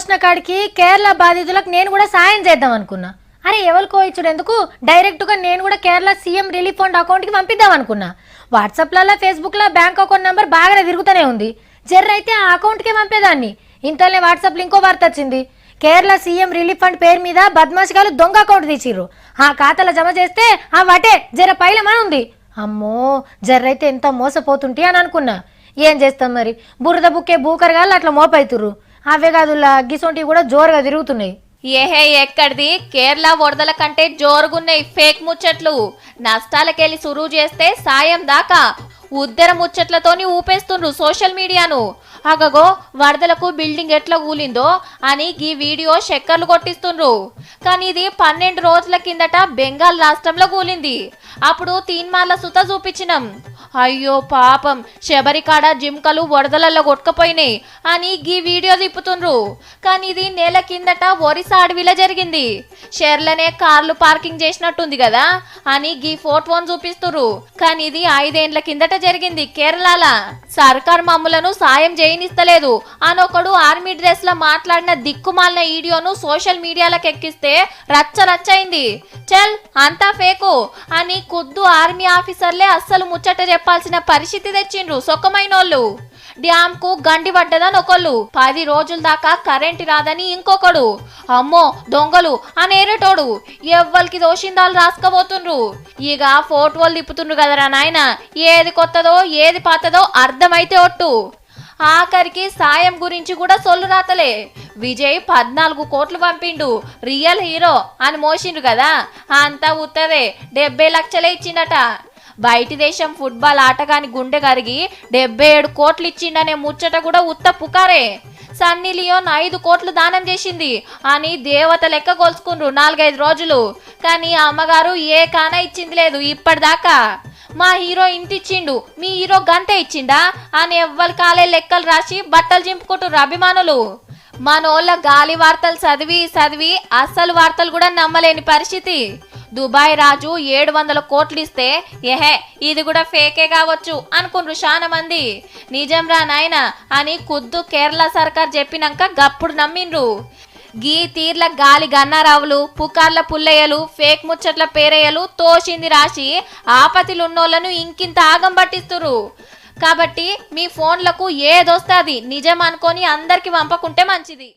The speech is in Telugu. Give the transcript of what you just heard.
తోసిన కాడికి కేరళ బాధితులకు నేను కూడా సాయం చేద్దాం అనుకున్నా. అరే ఎవరికో ఇచ్చుడు ఎందుకు, డైరెక్ట్గా నేను కూడా కేరళ సీఎం రిలీఫ్ ఫండ్ అకౌంట్కి పంపిద్దాం అనుకున్నా. వాట్సాప్లలో ఫేస్బుక్లో బ్యాంక్ అకౌంట్ నెంబర్ బాగానే తిరుగుతూనే ఉంది. జర్రైతే ఆ అకౌంట్కే పంపేదాన్ని. ఇంతలోనే వాట్సాప్లో ఇంకో వార్త వచ్చింది. కేరళ సీఎం రిలీఫ్ ఫండ్ పేరు మీద బద్మాషిగాలు దొంగ అకౌంట్ తీసిర్రు. ఆ ఖాతాలో జమ చేస్తే ఆ వటే జర పైలమా ఉంది. అమ్మో జర్రైతే ఎంత మోసపోతుంటే అని అనుకున్నా. ఏం చేస్తాం మరి, బురద బుక్కే బూకరగాళ్ళు అట్లా మోపైతుర్రు. అవే కాదులా గిసొంటివి కూడా జోరుగా తిరుగుతున్నాయి. ఏహే ఎక్కడిది, కేరళ వరదల కంటే జోరుగున్నాయి ఫేక్ ముచ్చట్లు. నష్టాలకెళ్ళి సురువు చేస్తే సాయం దాకా ఉద్దర ముచ్చట్లతోని ఊపేస్తుండ్రు సోషల్ మీడియాను. అగగో వరదలకు బిల్డింగ్ ఎట్లా కూలిందో అని ఈ వీడియో చక్కర్లు కొట్టిస్తుండ్రు. కానీ ఇది 12 రోజుల కిందట బెంగాల్ రాష్ట్రంలో కూలింది. అప్పుడు తీన్మార్ల సుత చూపించినాం. అయ్యో పాపం శబరికాడ జింకలు వరదలలో కొట్టుకపోయినాయి అని గీ వీడియో తిప్పుతుండ్రు. కానీ ఇది నెల కిందట ఒరిస్సా అడవిలో జరిగింది. షెర్లనే కార్లు పార్కింగ్ చేసినట్టుంది కదా అని గీ ఫోటోను చూపిస్తుర్రు. కానీ ఇది 5 ఏండ్ల కిందట జరిగింది కేరళల. సర్కార్ మమ్ములను సాయం చేయనిస్తలేదు అనొకడు ఆర్మీ డ్రెస్ లో మాట్లాడిన దిక్కుమాలిన వీడియోను సోషల్ మీడియాలకు ఎక్కిస్తే రచ్చ రచ్చయింది. చల్ అంతా ఫేకు అని ఖుద్దు ఆర్మీ ఆఫీసర్లే అస్సలు ముచ్చట చెప్పాల్సిన పరిస్థితి తెచ్చిండ్రు సొక్కమైనోళ్ళు. డ్యామ్ కు గండి పడ్డదని ఒకళ్ళు, 10 రోజుల దాకా కరెంట్ రాదని ఇంకొకడు, అమ్మో దొంగలు అనేరేటోడు. ఎవ్వరికి దోషిందాలు రాసుకపోతుండ్రు. ఇక ఫోటోలు తిప్పుతుండ్రు కదరా నాయన. ఏది కొత్తదో ఏది పాతదో అర్థమైతే ఒట్టు. ఆఖరికి సాయం గురించి కూడా సొల్లు రాతలే. విజయ్ 14 కోట్లు పంపిండు, రియల్ హీరో అని మోసిండ్రు కదా, అంతా ఉత్తదే 70 లక్షలే ఇచ్చిండట. బయటి దేశం ఫుట్బాల్ ఆటగాని గుండె కరిగి 77 కోట్లు ఇచ్చిండనే ముచ్చట కూడా ఉత్త పుకారే. సన్నీ లియోన్ 5 కోట్లు దానం చేసింది అని దేవత లెక్క కొలుసుకుండ్రు 4-5 రోజులు. కానీ అమ్మగారు ఏ కానా ఇచ్చింది లేదు ఇప్పటిదాకా. మా హీరో ఇంత ఇచ్చిండు, మీ హీరో గంటే ఇచ్చిండా అని ఎవ్వరు కాలే లెక్కలు రాసి బట్టలు చింపుకుంటారు అభిమానులు. మనోళ్ళ గాలి వార్తలు చదివి అసలు వార్తలు కూడా నమ్మలేని పరిస్థితి. దుబాయ్ రాజు 700 కోట్లు ఇస్తే ఏహే ఇది కూడా ఫేకే కావచ్చు అనుకుండ్రు చాలా మంది. నిజం రా నాయన అని ఖుద్దు కేరళ సర్కార్ చెప్పినాక గప్పుడు నమ్మిండ్రు. గీ తీర్ల గాలి గన్నారావులు, పుకార్ల పుల్లయ్యలు, ఫేక్ ముచ్చట్ల పేరయ్యలు తోసింది రాసి ఆపతిలున్నోళ్లను ఇంకింత ఆగం పట్టిస్తురు. కాబట్టి మీ ఫోన్లకు ఏదొస్తుంది నిజం అనుకొని అందరికి పంపకుంటే మంచిది.